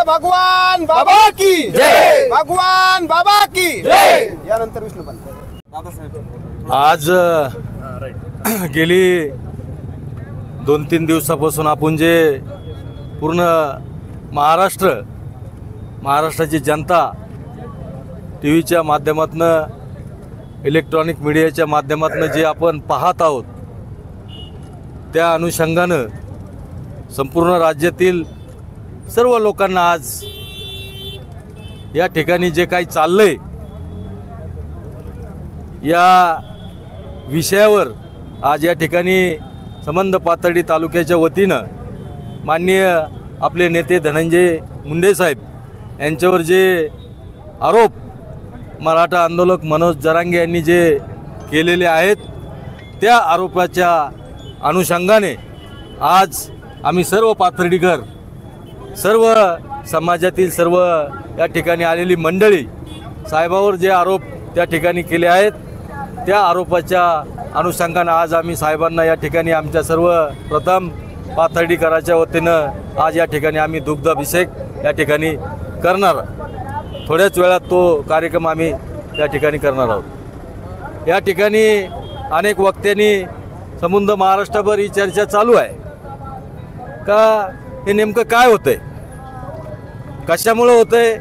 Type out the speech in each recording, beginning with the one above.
भगवान बाबा की जय, भगवान बाबा की जय। यानंतर विष्णुपंत आज गेली 2-3 दिवसापासून आपण जे पूर्ण महाराष्ट्राची जनता टीव्हीच्या माध्यमातून, इलेक्ट्रॉनिक मीडियाच्या माध्यमातून जे आपण पाहत आहोत, त्या अनुषंगानं संपूर्ण राज्यातील सर्व लोकांना आज या ठिकाणी जे काही चाललंय या विषयावर आज या ठिकाणी संबंध पाथर्डी तालुक्याच्या वतीनं माननीय आपले नेते धनंजय मुंडे साहेब यांच्यावर जे आरोप मराठा आंदोलक मनोज जरांगे यांनी जे केलेले आहेत, त्या आरोपाच्या अनुषंगाने आज आम्ही सर्व पाथर्डीकर, सर्व समाजातील सर्व या ठिकाणी आलेली मंडळी साहेबावर जे आरोप त्या ठिकाणी केले आहेत, त्या आरोपाच्या अनुषंगाने आज आम्ही साहेबांना या ठिकाणी आमच्या सर्व प्रथम पाथर्डीकराच्या वतीनं आज या ठिकाणी आम्ही दुग्धाभिषेक या ठिकाणी करणार। थोड्याच वेळात तो कार्यक्रम आम्ही या ठिकाणी करणार आहोत। या ठिकाणी अनेक वक्त्यांनी संपूर्ण महाराष्ट्रभर ही चर्चा चालू आहे का हे नेमकं काय होतंय, कशामुळे होतंय,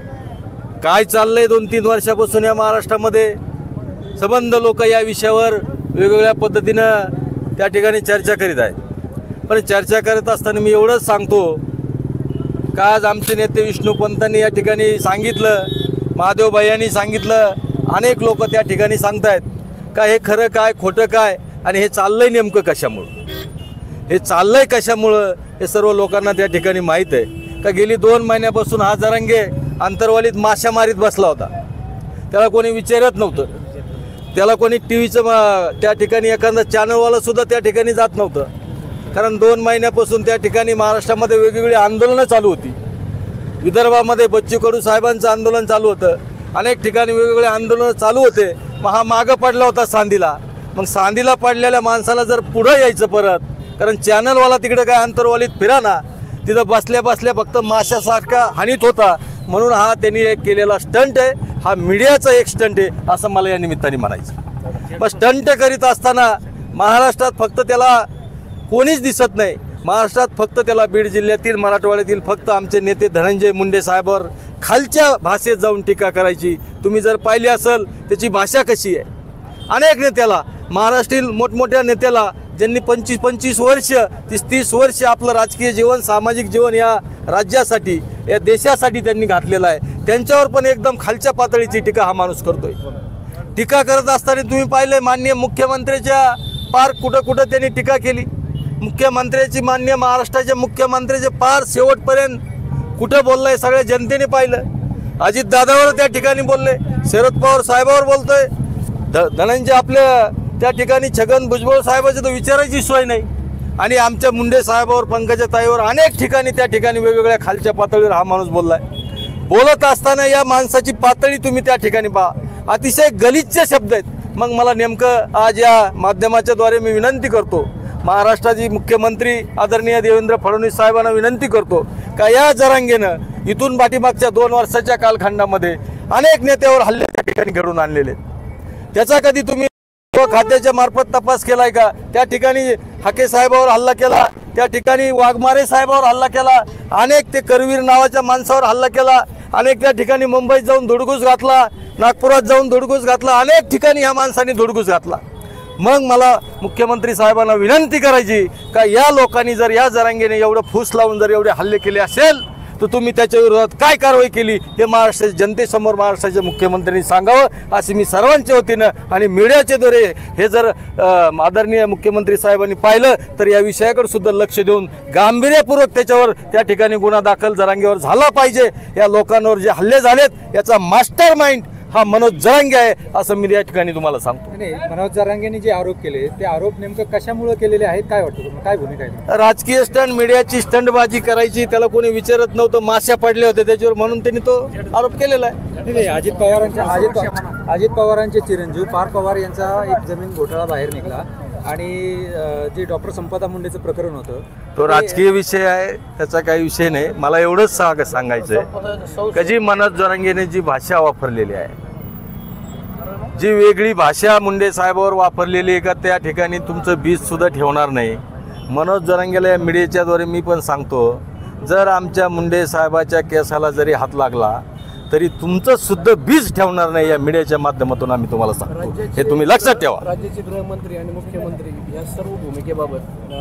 काय चाललंय। 2-3 वर्षापासून या महाराष्ट्रामध्ये संबंध लोक या विषयावर वेगवेगळ्या पद्धतीनं त्या ठिकाणी चर्चा करीत आहेत। पण चर्चा करत असताना मी एवढंच सांगतो का आज आमचे नेते विष्णुपंतांनी या ठिकाणी सांगितलं, महादेवबाई यांनी सांगितलं, अनेक लोक त्या ठिकाणी सांगतायत का हे खरं काय खोटं काय आणि हे चाललंय नेमकं कशामुळं, हे चाललंय कशामुळं हे सर्व लोकांना त्या ठिकाणी माहीत आहे। का गेली 2 महिन्यापासून हा जरांगे अंतरवालीत माशा मारीत बसला होता, त्याला कोणी विचारत नव्हतं, त्याला कोणी टीव्हीचं त्या ठिकाणी एखादा चॅनलवाला सुद्धा त्या ठिकाणी जात नव्हतं। कारण 2 महिन्यापासून त्या ठिकाणी महाराष्ट्रामध्ये वेगवेगळी आंदोलनं चालू होती। विदर्भामध्ये बच्चू कडू साहेबांचं आंदोलन चालू होतं, अनेक ठिकाणी वेगवेगळे आंदोलनं चालू होते। मग हा मागं पडला होता सांदीला, मग सांदीला पडलेल्या माणसाला जर पुढं यायचं परत, कारण चॅनलवाला तिकडे काय अंतरवालीत फिरा ना, तिथं बसल्या बसल्या फक्त माशासारखा हानीत होता, म्हणून हा त्यांनी एक केलेला स्टंट आहे, हा मीडियाचा एक स्टंट आहे असं मला या निमित्ताने म्हणायचं। मग स्टंट करीत असताना महाराष्ट्रात फक्त त्याला कोणीच दिसत नाही, महाराष्ट्रात फक्त त्याला बीड जिल्ह्यातील मराठवाड्यातील फक्त आमचे नेते धनंजय मुंडे साहेबांवर खालच्या भाषेत जाऊन टीका करायची। तुम्ही जर पाहिली असेल त्याची भाषा कशी आहे, अनेक नेत्याला, महाराष्ट्रातील मोठमोठ्या नेत्याला ज्यांनी 25-25 वर्ष 30-30 वर्ष आपलं राजकीय जीवन, सामाजिक जीवन या राज्यासाठी, या देशासाठी त्यांनी घातलेलं आहे, त्यांच्यावर पण एकदम खालच्या पातळीची टीका हा माणूस करतोय। टीका करत असताना तुम्ही पाहिले माननीय मुख्यमंत्र्याच्या पार कुठं त्यांनी टीका केली। मुख्यमंत्र्याची, माननीय महाराष्ट्राच्या मुख्यमंत्र्याचे पार शेवटपर्यंत कुठं बोललाय सगळ्या जनतेने पाहिलं। अजित दादावर त्या ठिकाणी बोलले, शरद पवार साहेबावर बोलतोय, धनंजय आपल्या त्या ठिकाणी छगन भुजबळ साहेबाची तर विचारायची सोय नाही, आणि आमच्या मुंडे साहेबावर, पंकजा ताईवर अनेक ठिकाणी त्या ठिकाणी वेगवेगळ्या खालच्या पातळीवर हा माणूस बोललाय। बोलत असताना या माणसाची पातळी तुम्ही त्या ठिकाणी पहा, अतिशय गलिच्छ शब्द आहेत। मग मला नेमकं आज या माध्यमाच्या द्वारे मी विनंती करतो, महाराष्ट्राचे मुख्यमंत्री आदरणीय देवेंद्र फडणवीस साहेबांना विनंती करतो का या जरांगेनं इथून पाठीमागच्या 2 वर्षाच्या कालखंडामध्ये अनेक नेत्यावर हल्ले त्या ठिकाणी घडून आणलेले, त्याचा कधी तुम्ही खात्याच्या मार्फत तपास केलाय का? त्या ठिकाणी हाके साहेबावर हल्ला केला, त्या ठिकाणी वाघमारे साहेबावर हल्ला केला, अनेक ते करवीर नावाच्या माणसावर हल्ला केला, अनेक त्या ठिकाणी मुंबईत जाऊन धुडगूस घातला, नागपुरात जाऊन धुडगूस घातला, अनेक ठिकाणी या माणसांनी धुडगूस घातला। मग मला मुख्यमंत्री साहेबांना विनंती करायची का या लोकांनी जर या जरांगेने एवढं फूस लावून जर एवढे हल्ले केले असेल तर तुम्ही त्याच्या विरोधात काय कारवाई केली हे महाराष्ट्राच्या जनतेसमोर महाराष्ट्राच्या मुख्यमंत्र्यांनी सांगावं, असे मी सर्वांच्या वतीनं आणि मीडियाच्या द्वारे हे जर आदरणीय मुख्यमंत्री साहेबांनी पाहिलं तर या विषयाकडे सुद्धा लक्ष देऊन गांभीर्यपूर्वक त्याच्यावर त्या ठिकाणी गुन्हा दाखल जरांगेवर झाला पाहिजे। या लोकांवर जे हल्ले झालेत याचा मास्टर माइंड हा मनोज जरांगे आहे असं मी या ठिकाणी तुम्हाला सांगतो। नाही, मनोज जरांगेंनी जे आरोप केले ते आरोप नेमकं कशामुळे केलेले आहेत, काय वाटतं तुम्हाला, काय भूमिका आहे? राजकीय स्टंट, मीडियाची स्टंटबाजी करायची, त्याला कोणी विचारत नव्हतं, माश्या पडले होते त्याच्यावर, म्हणून त्यांनी तो आरोप केलेला आहे। नाही, अजित पवारांचे चिरंजीव पार्थ पवार यांचा एक जमीन घोटाळा बाहेर निघाला, आणि जे डॉक्टर संपदा मुंडेचं प्रकरण होतं तो राजकीय विषय आहे, त्याचा काही विषय नाही. मला एवढंच सांगायचं आहे की जी मनोज जरांगेने जी भाषा वापरलेली आहे, जी वेगळी भाषा मुंडे साहेबावर वापरलेली आहे का त्या ठिकाणी तुमचं बीज सुद्धा ठेवणार नाही. मनोज जरांगेला या मीडियाच्याद्वारे मी पण सांगतो, जर आमच्या मुंडे साहेबाच्या केसाला जरी हात लागला तरी तुमचं सुद्धा बीज ठेवणार नाही. या मीडियाच्या माध्यमातून आम्ही तुम्हाला सांगतो, हे तुम्ही लक्षात ठेवा. राज्याचे गृहमंत्री आणि मुख्यमंत्री या सर्व भूमिकेबाबत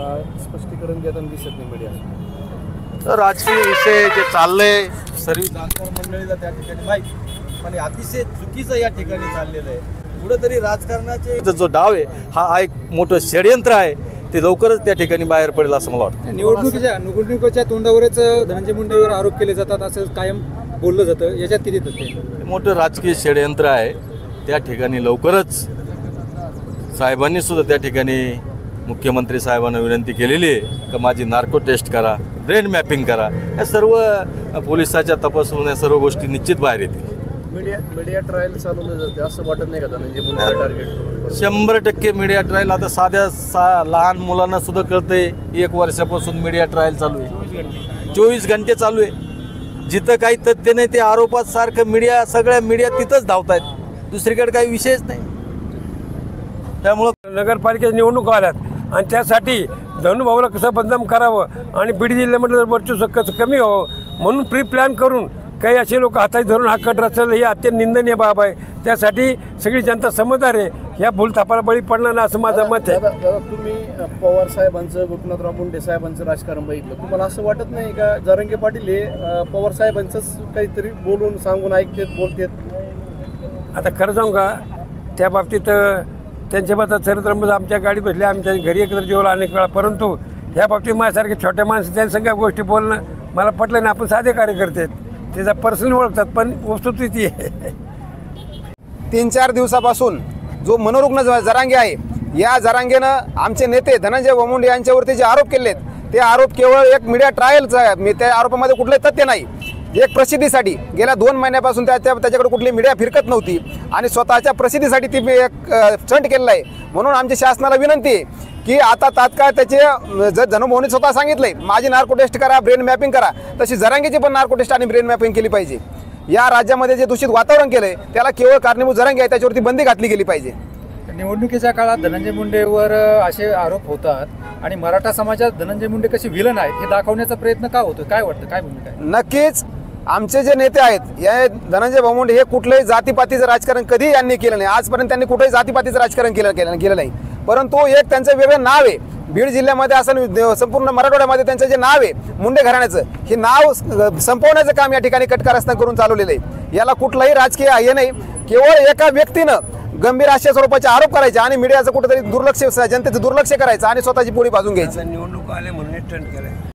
स्पष्टीकरण देताना दिसत नाही मीडिया. तर राजकीय विषय जे चाललंय सर्व जाणकार मंडळीला त्या ठिकाणी माहिती, पण अतिशय चुकीचं या ठिकाणी चाललेलं आहे. कुठंतरी राजकारणाचे जो डाव आहे हा एक मोठं षडयंत्र आहे, ते लवकरच त्या ठिकाणी बाहेर पडेल असं मला वाटतं. निवडणुकीच्या तोंडावरच धनंजय मुंडेवर आरोप केले जातात असं कायम बोललं जातं, याच्यात किती तथ्य? मोठं राजकीय षडयंत्र आहे. त्या ठिकाणी लवकरच साहेबांनी सुद्धा त्या ठिकाणी मुख्यमंत्री साहेबांना विनंती केलेली आहे की माझी नार्को टेस्ट करा, ब्रेन मॅपिंग करा. या सर्व पोलिसाच्या तपासून या सर्व गोष्टी निश्चित बाहेर येतील. मीडिया ट्रायल चालवलं जाते असं वाटत नाही का Dhananjay Munde target? 100% media trial. आता साध्या लहान मुलांना सुद्धा कळतंय, 1 वर्षापासून मीडिया ट्रायल चालू आहे, 24 घंटे चालू आहे. जिथं काही तथ्य नाही ते आरोपात सारखं मीडिया, सगळ्या मीडिया तिथंच धावतायत, दुसरीकडे काही विषयच नाही. त्यामुळं नगरपालिकेच्या निवडणुका आल्यात आणि त्यासाठी धनुभाऊला कसं बदनाम करावं आणि बीड जिल्ह्यामध्ये वर्चस्व कसं कमी व्हावं म्हणून प्री प्लॅन करून काही असे लोक हाताने धरून हा कट रचलं, ही अत्यंत निंदनीय बाब आहे. त्यासाठी सगळी जनता समजदार आहे, ह्या भूलथापाला बळी पडणार नाही असं माझं मत आहे. दादा, तुम्ही पवार साहेबांचं, गोपीनाथराव मुंडे साहेबांचं राजकारण बघितलं, तुम्हाला असं वाटत नाही का जरांगे पाटील हे पवार साहेबांचंच काहीतरी बोलून सांगून ऐकतात, बोलतात? आता खरं सांगू का, त्या बाबतीत त्यांच्या बाबतीत चरित्र आमच्या गाडी बसल्या, आमच्या घरी एकत्र जेवलं अनेक वेळा, परंतु ह्या बाबतीत माझ्यासारखे छोट्या माणसं त्यांच्या सगळ्या गोष्टी बोलणं मला पटलं नाही. आपण साधे कार्यकर्ते आहेत, त्याचा पर्सनल ओळखतात, पण वस्तुस्थिती आहे. 3-4 दिवसापासून जो मनोरुग्ण जरांगे आहे, या जरांगेनं आमचे नेते धनंजय मुंडे यांच्यावरती जे आरोप केलेत ते आरोप केवळ एक मीडिया ट्रायलचा आहे. त्या आरोपामध्ये कुठलंही तथ्य नाही. एक प्रसिद्धीसाठी गेल्या 2 महिन्यापासून त्याच्याकडे कुठली मीडिया फिरकत नव्हती आणि स्वतःच्या प्रसिद्धीसाठी ती एक स्टंट केलेला आहे. म्हणून आमच्या शासनाला विनंती आहे की आता तात्काळ त्याचे, जर धनुभाऊने स्वतः सांगितलंय माझी नार्को टेस्ट करा, ब्रेन मॅपिंग करा, तशी जरांगेची पण नार्को टेस्ट आणि ब्रेन मॅपिंग केली पाहिजे. या राज्यामध्ये जे दूषित वातावरण केलंय त्याला केवळ कारणीभूत जरांगे आहे, त्याच्यावरती बंदी घातली गेली पाहिजे. निवडणुकीच्या काळात धनंजय मुंडेवर असे आरोप होतात आणि मराठा समाजात धनंजय मुंडे कसे विलन आहेत हे दाखवण्याचा प्रयत्न का होतो? काय वाटतं, काय भूमिका आहे? नक्कीच आमचे जे नेते आहेत या धनंजय मुंडे हे कुठलंही जातीपातीचं राजकारण कधी यांनी केलं नाही. आजपर्यंत त्यांनी कुठेही जातीपातीचं राजकारण केलं नाही. परंतु एक त्यांचं वेगळं नाव आहे बीड जिल्ह्यामध्ये, असं संपूर्ण मराठवाड्यामध्ये त्यांचं जे नाव आहे मुंडे घराण्याचं, हे नाव संपवण्याचं काम या ठिकाणी कटकारस्थान करून चालवलेलं आहे. याला कुठलंही राजकीय हे नाही. केवळ एका व्यक्तीनं गंभीर अशा स्वरूपाचे आरोप करायचे आणि मीडियाचं कुठेतरी दुर्लक्ष, जनतेचं दुर्लक्ष करायचं आणि स्वतःची पोळी भाजून घ्यायची. निवडणूक आले म्हणून स्टंट केलं.